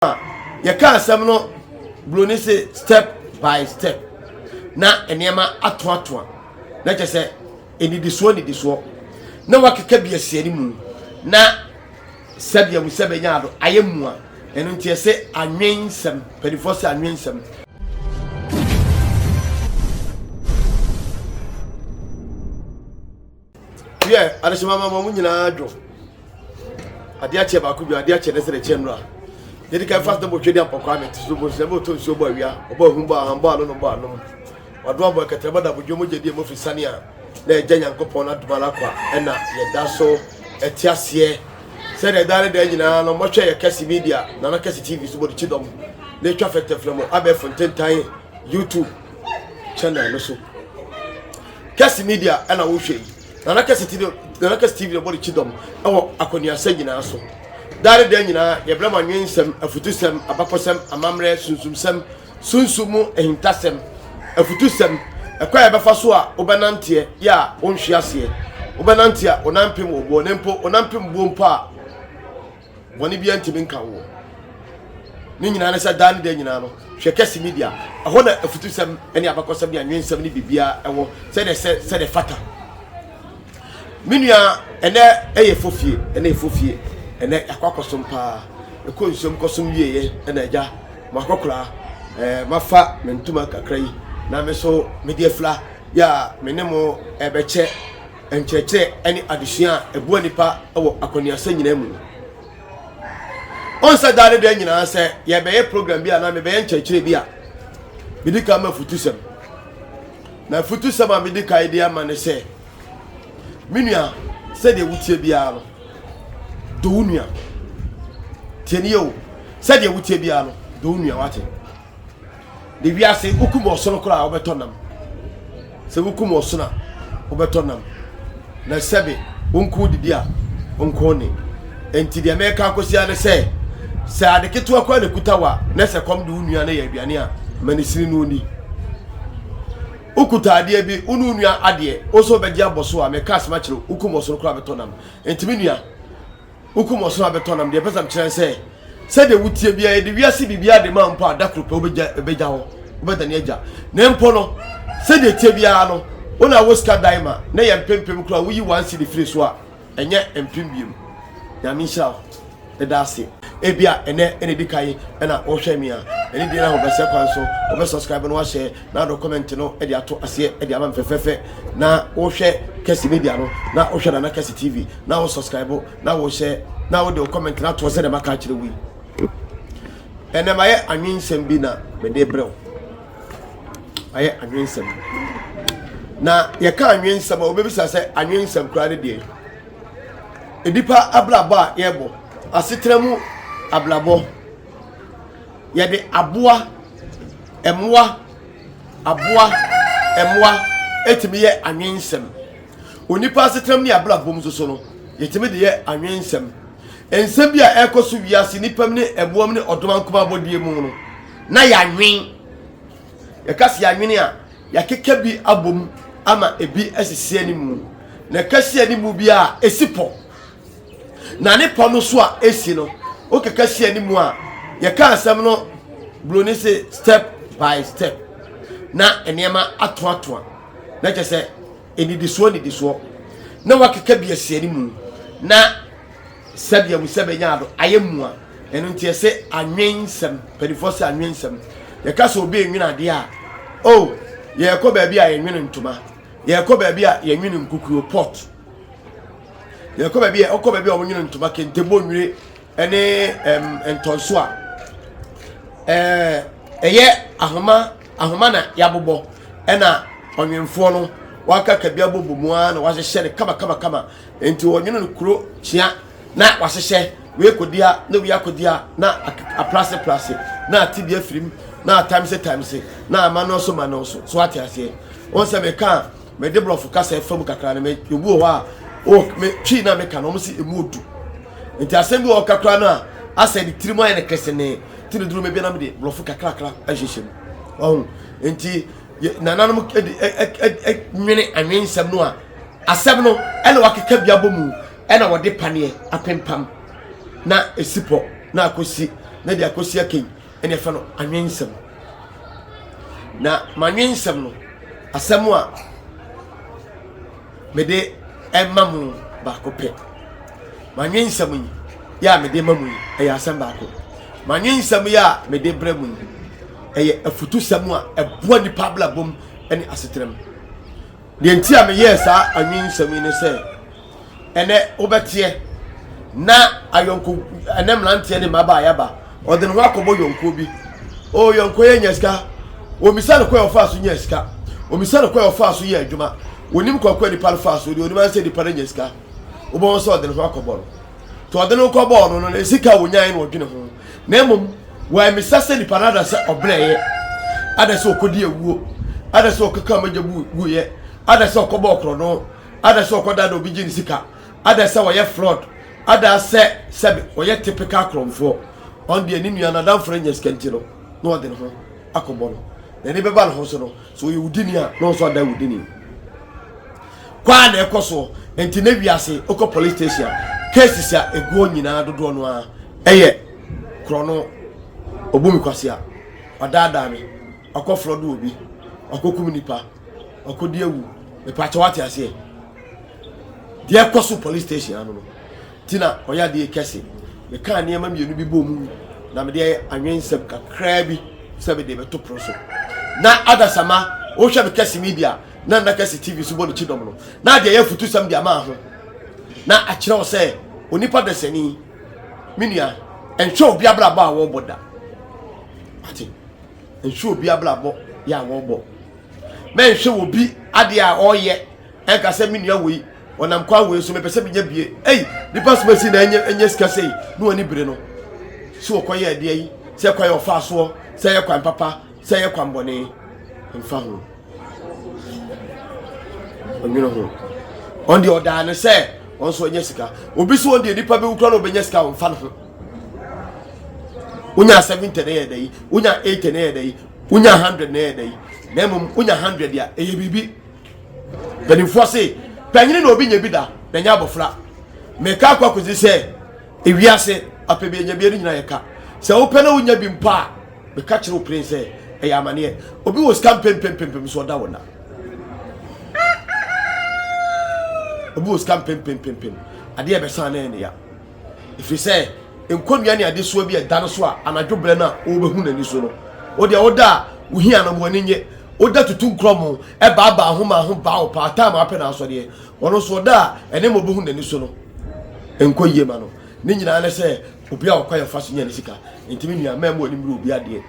You can't asɛm no broni say step by step na enema ato na kyɛ sɛ enidiso na wakeka bi asiani mu na sabia mu sabenya ado ayemu a eno ntie sɛ anwensɛm pedifo sɛ anwensɛm adesema mama mu nyina adwo ade ache ba ko bi ade ache ne sɛ reche nra dedi ka fast bo twedi apokwa met so bo se bo to so bo awia obo hu bo ahamba no bo anom wado abo keteba da bodwo mo gedi mo fisane a na eja nyankopon na dumala kwa na yeda so etiase se de dare de nyina no mo hwe ye kesi media na kesi tv so bo de chidom na twa fete flamo abe fonten tan youtube channel no so kesi media na wo hwe na kesi tv no bo de chidom ewo akoni asa nyina so dare de nyina ye blama nwensem afutusem abakosem amamre sunsumsem sunsumu ehintasem afutusem ekwa ye befa so a obenante ya onhwe ase obenante a onampem obo nempo onampem bompo a woni bia ntimi nka wo ni nyina na sa dare de nyina no hwe kesi media aho na afutusem ene abakosem ya nwensem ni bibia ewo se de fata minua ene eye fofie ene efofie ene akwakosom pa ekonsom kosom wieye ene agya makokora mafa mentuma kakrai na me so mediafla ya menemo ebeche encheche ene adesua ebuo nipa ewo akoniasa nyina mu onsa dare de nyina se ye beye program bia na me beye enchechire bia bidika ma futusem na futusem a bidika idea ma ne se minua se de wutie bia no do unua tieni yo se de wutie bia no do unua wate de wiase ukum osono kra obetonam se ukum osona obetonam na sebe wonku didi a wonku ne enti de meka akosia ne se adeketo akwa ne kutawa na se kom do unua na ya aduane a manisiri no ni ukuta ade bi ununua ade oso begia boso a meka asma kire ukum osono kra betonam enti minua ukum osono betonam de pesam kire se de wutie bia de wiase bibia de ma mpo adakro pe obeja ho obedani agya na mpo no se de tie bia no ona woska daima na ye mpempem kra wuyi wan si de free so a enye mpembiem ya minshao de dase ebia ene dikai na ohwe mi a ene di na ho bese kwan so obe subscribe no wa share na do comment no e di ato ase e di ama mfefefe na ohwe kesi media no na ohwe na kesi tv na wo subscribe na wo share na wo de comment na to se de maka kire wi ene maye anwinsem bi na me de brew aye anwinsem na ye ka anwinsem obe bisa se anwinsem kra de edipa ablabo a yebo asetremu ablabo ye de aboa emwa etimi ye anwinsem onipa asetremu ni ablabo mso no yetimi de ye anwinsem ensem bia ekoso wiase nipam ne eboam ne odomankoma bodie mu no na ya nwen ye kasi ya nwen a ya keka bi abom ama ebi asisi animu na kasi animu bia esipo na ne po no so a esi no o keka si animu a ye ka asem no broni say step by step na enema ato na kyɛ sɛ enidiso na wakeka bi asi animu na sabia mu sabenya ado ayemu a eno ntie se anwensem pedifo se anwensem ye ka so obi enwina ade a oh ye ko ba bia ye nwina ntuma ye ko ba bia ye nwina nkukuo pot ye ko ba bia o nwina ntuma kentebo nwire ene entonso a eye ahoma na yabobo ena onwenfo no waka kabia bobo mu a na wahye ne kama enti onwina kuro chia na wasehye we kodia na we akodia na aplase na atibia firim na times na amano so so atiase on se me kan me de blof kasa efam kakra na me yobu ho a o me twi na me kan o msi emudu nti asem bi o kakra na asa di tirimo ya ne kresene tiri duru me bi na me de blof kakra ahyehye oh nti nananum nwene anwensam no a asem no ele wakeka bia bomu ena wode panie apempam na esipo na akosi na dia kosia ken ene fa no anwensem na manwensem no asɛm a mede emamu ba ko pe manwensem yi ya mede mamu yi ɛyɛ asɛm ba ko manwensem ya mede brɛmu yi ɛyɛ afutu sɛm a ɛboa ni pabla bom ɛne asetrem de nti a me yes a anwensem yi ne sɛ ene obetie na ayonko enemlante ne maba yaba ode no akobo yonko bi o yonko ye nyeska o misale ko ofa so nyeska o misale ko ofa so ye adwuma onim kokko ni par fa so de onim anse di par nyeska o bo so ode no akobo no to ode no kobo no no sika wonyan no odwene ho na emom wa misase ni parada se obreye ada se okodi awuo ada se okaka majabu guye ada se okobo okro no ada se okoda do bi gini sika ada se wo ye fraud ada se sebe wo ye typical kromfo on de ni nua na dan for nyeska ntiro no ode no akobo no na ni beba no ho so no so ye udini a no so ada udini kwa na ekoso enti na wiase oko police station cases a ego nyina dodo no a eye krono obumi kwase a odada me akofro do obi akokum nipa akodi awu me pa chawate ase de ekoso police station anu no tina oya de kese me kan ne ma mienu bi bomu na me de anwensem kakra bi sebe de beto proso na adasama o hwe be kese media na kese TV so bonu chidom no na de ya futu sam de ama ho na akire o se onipa desani minia enhwe obi abraba a wo boda ati enhwe obi abraba ya wo bo me enhwe obi ade a oye enka se minia wei onam kwa wei so me pese bi nya bie nipa so masi na enye sika sei no ani bire no so okoye ade yi se kwaye ofa so se ye kwan papa se ye kwan bone mfa ho onwino ho on the order ne se on so enye sika obi so on the nipa be wukro no benye sika on fa no unya 70 na ye dai unya 80 na ye dai unya 100 na ye dai na mum unya 100 ya eye bibi benimfo se panyini na obi nya bi da na nya abofra me ka kwa kuzi se ewiase apebe nya bi nyina ye ka se wo pena unya bi mpa me ka kire o prince e amane obi wo scam pem so da wona obi wo scam pem ade e be san na ne ya if you say enkonua ne ade so bi e da no so a anadwobre na wo behu na ni so no wo de wo da wo hia na mo ni nye oda tutu nkromo e ba ahoma ho ba o pa time apena so de wono so da ene mo behu na ni so no enkoyie ma no ni nyina na se obi a okwa ya faso nya ni sika ntimi nua ma mo ni mru obi ade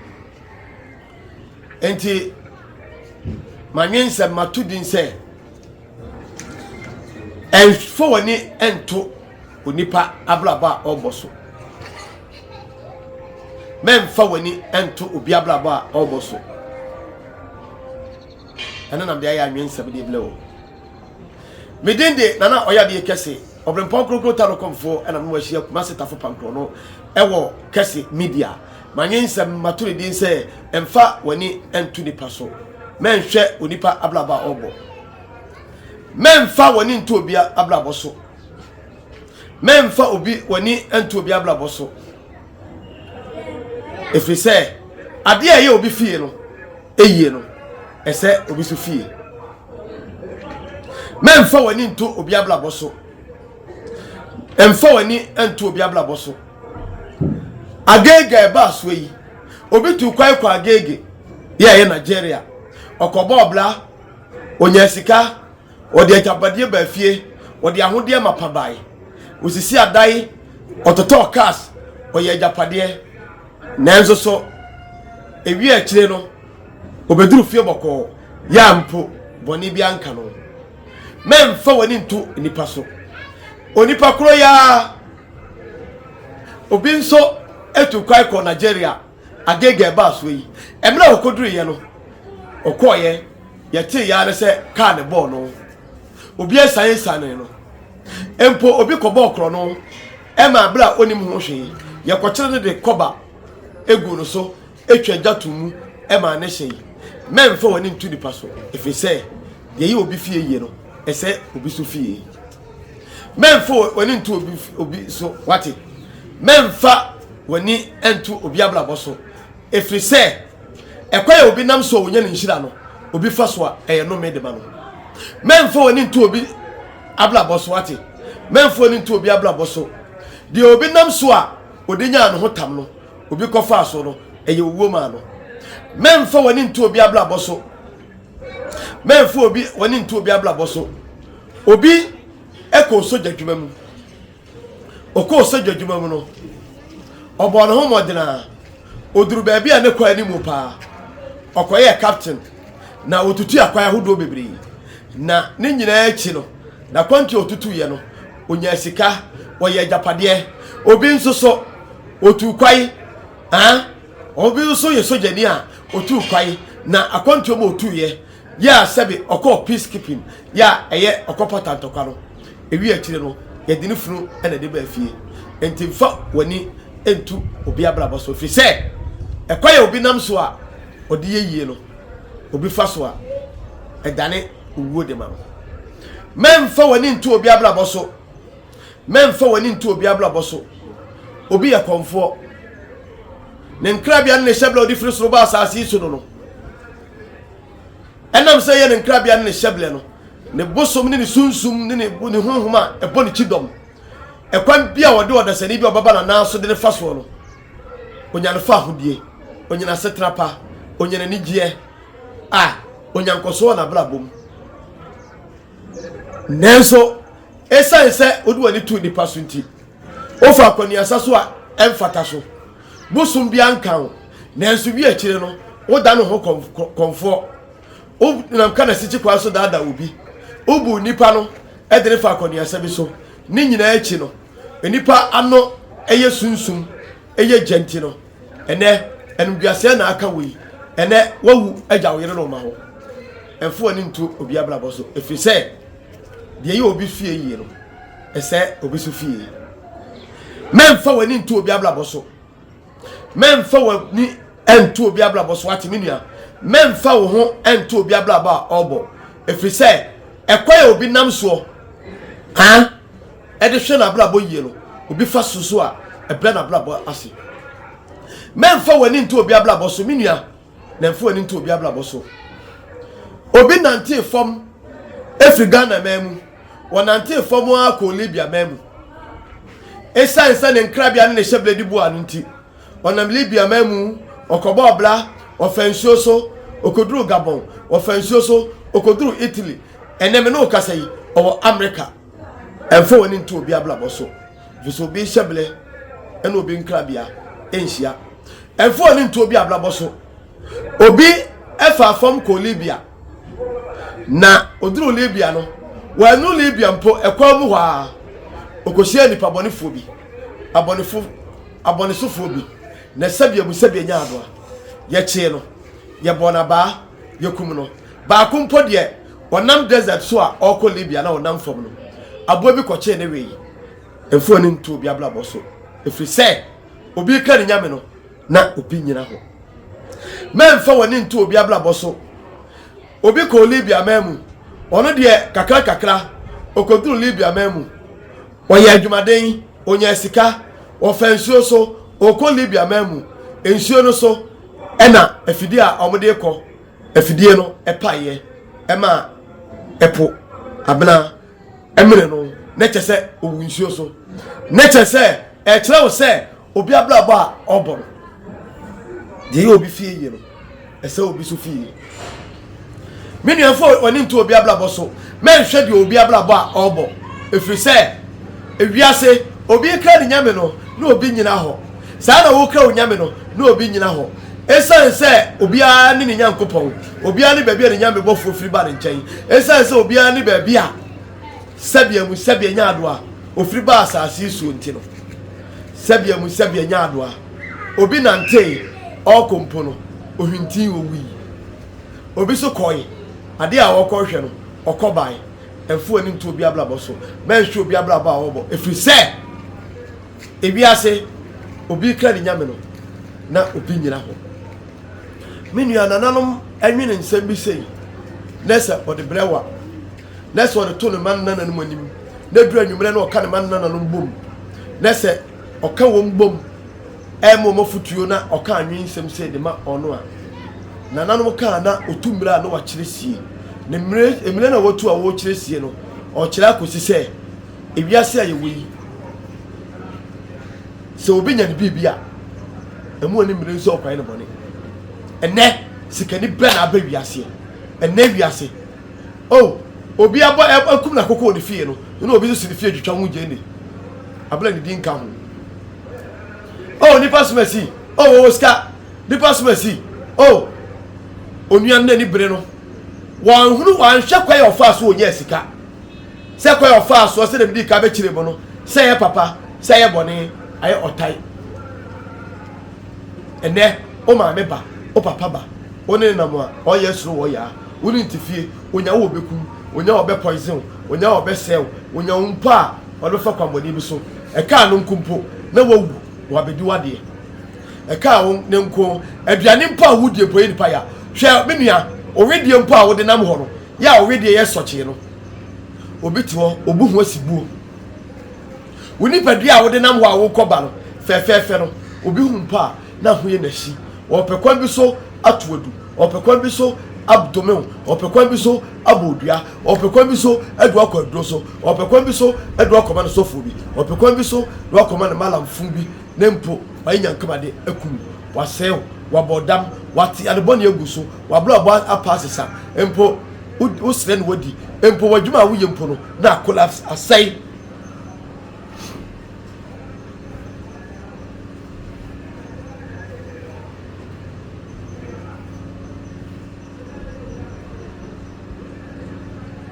enti manwense matudin se enfo woni ento onipa ablaba oboso memfa woni ento obi ablaba oboso ana nam de aya anwense be de blewo medende nana oya de kese obrempon krokro ta no komfo ana no ahia kuma setafo pankro no ewo kese media manwense maturi din se emfa woni ento nipa so menhwe onipa ablaba obo memfa woni ento obi ablaba so memfa obi woni ento obi ablaba so efri se ade a ye obi fie no eyie no ese obi so fie memfa woni ento obi ablaba so emfa woni ento obi ablaba so agege ba so yi obi tu kwai kwa agege ye Nigeria okobo obla onya sika odi ajabade ba fie odi ahode mapabai osisi adai ototo cars oye ajapade nanzo so ewi akire no obeduru fie boko ya mpo boni bia nka no memfa woni ntu nipa so onipa kro ya obi nso etu kwai ko Nigeria agege ba so yi emra okoduru ye no okoye yete ya ne se ka ne ball no obi esan no empo obi kobo okro no ema bra onim ho hwe ye kwokire de koba egu no so etwa jatumu ema ne hye memfa woni ntu nipa so efi se de yi obi fie ye no ese obi so fie memfa woni ntu obi so wati memfa wani entu obi ablabo so efiri se ekwaye obi nam so wonya ne nhira no obi fa so a eye no me de ma no memfa wani ntu obi ablabo so ate memfa wani ntu obi ablabo so de obi nam so a odenya no hotam no obi kofa so no eye owuo ma no memfa wani ntu obi ablabo so memfa obi wani ntu obi ablabo so obi eko so dwadwuma mu oko so dwadwuma mu no obo no ho modena oduru ba bia ne kwa animu pa okoye captain na otutu akwaya hodo bebre na ne nyina achi no na kwanti otutu ye no onya sika oye japade obi nso so otu kwai obi nso ye sojani a otu kwai na akwanti omo otu ye ya sabi oko peacekeeping ya eye okopata ntokwa no ewi akire no ye dini funu ena de ba fie entimfa wani entu obi abrabo so fi se ekwaye obi nam so a odi yeyie no obi fa so a edane uwo de ma no memfa wani entu obi abrabo so memfa wani entu obi abrabo so obi yakonfo ne nkrabia ne shebla odi firi so ba asasi so no enam se ye ne nkrabia ne sheble no ne bosom ne sunsum ne honhoma ebo ne chidom ekwan bia wode odasani bia obaba na so de fa so no onya ne fa hodie onya na setrapa onya na nigye onya nkoso na blabom nenso esanse odi wani tu nipa so nti ofa akwani asaso a emfata so bosom bia nkan nenso bi akire no woda no ho konfo o nam kana sichi kwa so dada obi obu nipa no edere fa akwani asabi so ni nyina achi no nipa ano eye sunsum eye genti no ene enduase na aka wi ene wawu agya wo yere no ma ho enfo ani ntu obi ablabo so efiri se de ye obi fie yi no ese obi so fie memfa wani ntu obi ablabo so memfa wani entu obi ablabo so ati menua memfa wo ho entu obi ablabo a obo efiri se ekwaye obi nam so ede hwe na ablabo yi no obi fa soso a ebra na ablabo ase memfa wani ntu obi ablabo so menua nemfa wani ntu obi ablabo so obi nante fom Afrigana memu wonante fom a ko Libya memu esansa ne nkrabia ne sheble di bua nti onam Libya memu okoba obla ofensuo so okoduru Gabon ofensuo so okoduru Italy eneme no kasayi owo America enfo woni ntu obi ablabo so viso bi sheble ene obi nkrabia enhia enfo woni ntu obi ablabo so obi efa fom ko Libya na oduru Libya no wanu Libya mpo ekwa mu hwa okosia nipa bonifo bi abonisofo bi na sabia mu sabia nya adoa ye che no ye bona ba ye kum no ba kumpo de wonam desert so a oko Libya na wonam fom no abo bi koche ne weyi efo ni ntu obi ablabo so efri se obi ka ni nyame no na obi nyina ho memfa woni ntu obi ablabo so obi ko Libya memu ono de kakra okoduru Libya memu oya adwumaden onya sika ofensuo so oko Libya memu ensuo no so ena afidie a omode ko afidie no epaye ema epo abna emre no na chese owunsuo so na chese ekire wo se obi ablabo a oboro de obi fie yi no ese obi so fie mini afo woni ntu obi ablabo so men hwe de obi ablabo a obo efiri se ewiase obi kra ni nyame no na obi nyina ho saa na wo kra onyame no na obi nyina ho esan se obi a ni nyankopon obi a ni baabi a ni nyame bofo firi ba ne nchen esan se obi a ni baabi a sabia mu sabia nya ado a ofiri ba asase su nti no sabia mu sabia nya ado a obi nante okompo no ohwintin wo wi obi so koi ade a wokohwe no okobai enfu ani ntu obi ablabo so menhwe obi ablabo a wobo efiri se ebiase obi kra ni nyame no na obi nyina ho menua nananom anwene nsem bi sei nesa ode brewa nesa ode to ne man nananum anim na dura nwumre na oka ne man nananum bom nesa oka wom bom mo futuo na oka anwen nsem se de ma ono a na nanom ka na otumira na wa kiresie ne emire na wotu a wo kiresie no o kira akosi se ewiase a yewi se obi nya ne bibia emu oni mire nso okwan ne bone ene sikani bra na aba wiase ene wiase oh obi abo akum na kokko ne fie no na obi so si ne fie twetwa ho je ne abla ne din ka ho oh nipa smasi oh Oscar nipa smasi oh onuan na ni bere no wan hunu wan hwe kwa yo fa so onye sika se kwa yo fa so se de bi ka be kire bo no se ye papa se ye bone aye otai ene o ma me ba o papa ba oni na mo a o ye suru wo ya woni ntifie onya wo beku onya wo be poison onya wo be sell onya umpa o be fa kwamoni bi so e ka no nkumpo na wawu wa bedi wade e ka wo ne nko aduane mpa wudie poyi nipa ya hwe menua owedie mpa wo de nam ho no ya owedie ye soche no obiti ho obuhu asibuo woni padua wo de nam ho a wo koba no fefefe no obi hu mpa na ho ye nahi opekwan bi so atoadu opekwan bi so abdomen opekwan bi so abodua opekwan bi so adu akwadro so opekwan bi so adu akoma no sofo bi opekwan bi so do akoma no malamfun bi nempo bayanya nkabade akum wasew wabodam wati adebone eguso wablo apasesa empo usre no wadi empo wadwuma wo yempo no na collapse asai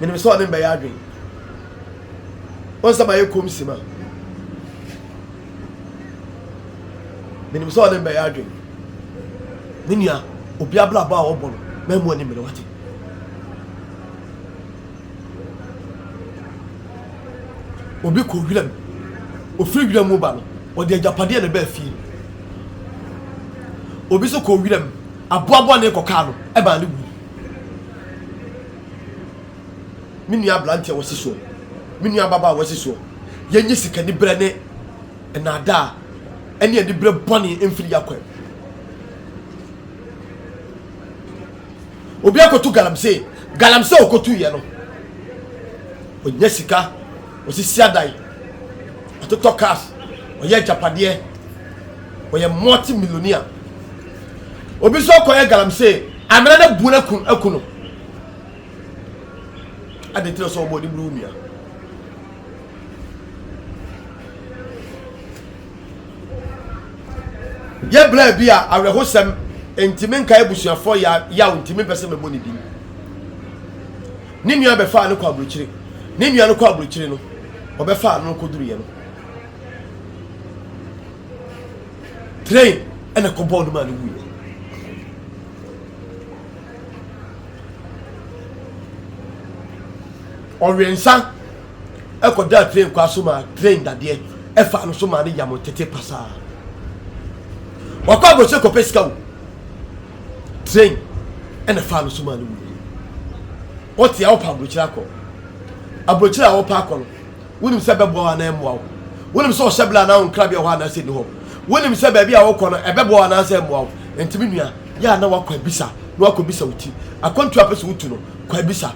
menim so ne be yadwen onsa baye komsima menim so ne be yadwen ninia obi abla ba wo bono memu ani mele wate obi ko wiram ofiri wiram mu ba no odi ajapade ne ba fie obi so ko wiram aboabo ne koka no e ba ne wu minia blante wo siso minia baba wo siso yenye sika ni bre ne enada ene edi bre boni emfiri yakwa obi akotu galamse okotu ye no onye sika osisi adai atoto cash oye japade oye multi millionaire obi so koye galamse amena na buna kun akuno ade tiro so body blue ye bla bia awrehosem entimen kai busuafo ya entimen pese mebo ni din ni nua be fa ne kwa abrochire ni nua ne kwa abrochire no obe fa no koduru ye no train ene ko bond man wu oriensa ekoda train kwa so ma train dade e fa no so ma ne yamo tete pasa wakwa abrochire ko pesika wo train ene fa no so ma ne wu what ya opa abrochire a opa akọ no wonim se bebo ana emwa wonim se o sebla na on krabia ho ana se ni ho wonim se ba bia wo kọ no ebebo ana se emwa entimi nua ya na wakọ bisa na wakọ bisa wuti akontu apese wutu no kwa bisa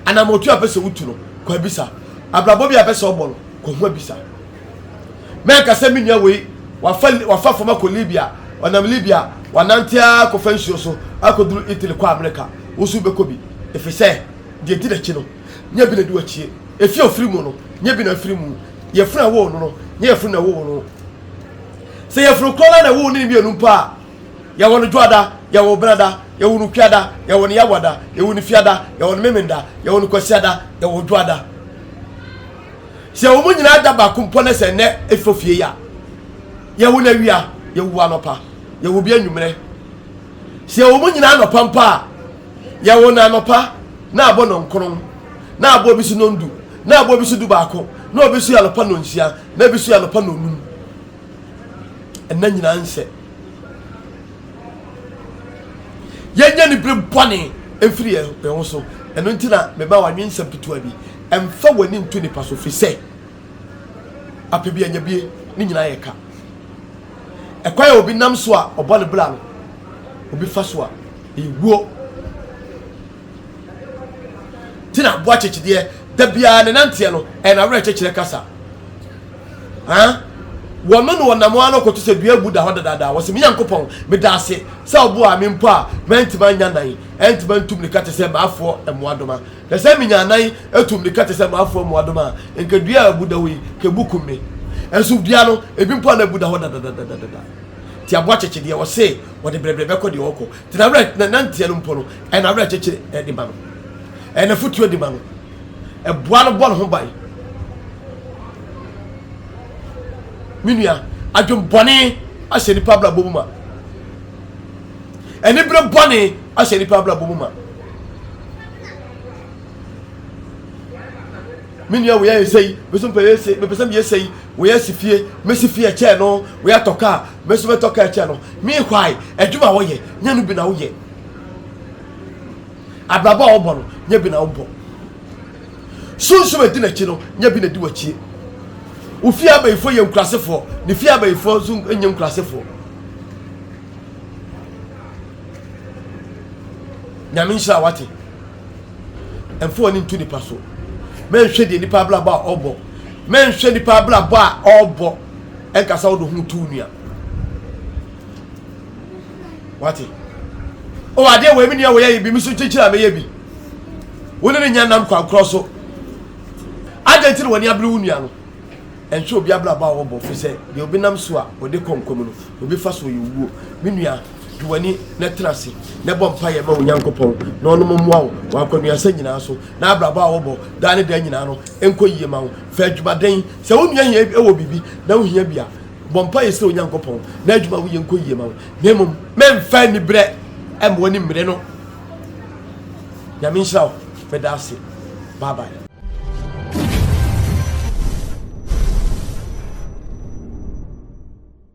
anamotu apese wutu no kwa bisa abrabo bia apese obo no kwa hu bisa me ka se minua we wafa foma ko Libya onam Libya wanantia ko fansuo so akoduru Italy kwa America wosu bekobi efese de di da chi no nya bi na du achie efi ofiri mu no nya bi na ofiri mu ye funa wo no nya ye funa wo no se ye furu kola na wo ni bi enu pa ya wono dwada ya wo brada ya wo nupiada ya wo ni yawada ya wo ni fiada ya wo ni memenda ya wo ni kwasiada ya wo dwada se wo mu nyina da ba kumpo na se ne efofie ya wo na wia ya wo anopa ya wo bi anwumre se wo mu nyina anopa mpa ya wo na anopa na abo no nkron na abo bi su no ndu na abo bi su du baako na obi su ya lopa no nsia na bi su ya lopa no num enna nyina nse yenya ni bre bone efiri e ho so eno ntina me ba wanwen sampitua bi emfa wani ntu ni paso fi se apebia nya bie ni nyina ye ka Ekwa obi nam so a obo ne bra no obi fa so a ewuo tina bo achechide da bia ne nante no e na were chechire kasa ha wo no no nam ano koto se dua bu da ho dada wo se me yankopon me da ase se obo a me mpo a mentima nya nan entima ntum ne kate se maafo emuadoma na se me nya nan etum ne kate se maafo emuadoma enka dua bu da wi ke bukume enso dua no ebi mpo na bu da ho dada ti abo achechide wo se wo de brebrebe ko de woko ti na were na nante no mpo no e na were chechire e de ba no e na futuo de ba no e boa no bol ho bai minua adwom bone ahyɛ nipa bla bomuma eni bre bone ahyɛ nipa bla bomuma minua we yesei beso mpa yesei me pesam yesei we yesifie mesifie che no we atoka meso metoka che no mi hwai adwuma wo ye nya no bi na wo ye abraba wo bo no nya bi na wo bo sunsu edi na chi no nya bi na di wachi ufi abayifo ye nkrasefo ne fi abayifo so enye nkrasefo nyame nshira wate emfo ni ntu nipa so menhwe de nipa bla ba obo menhwe nipa bla ba obo enkasa wo do hu tu nua wate o ade we mi ne wo ye bi mi so chichira me ye bi woni ne nya nam kwa kroso ade tiri woni ablu nua no enso obi abla ba wo bo fi se de obi nam so a ode konkom no obi fa so yewuo menua duwani na trase na bompa ye ma onyankopon na ono momoa wo akonua sa nyina so na abla ba wo bo da ne da nyina no enkoyie ma wo fa adwumaden se wonua hia e wo bibi na wo hia bia bompa ye se onyankopon na adwuma wo ye enkoyie ma wo memom memfa ni bre em woni mre no nyame nhyira wo fedase bye bye.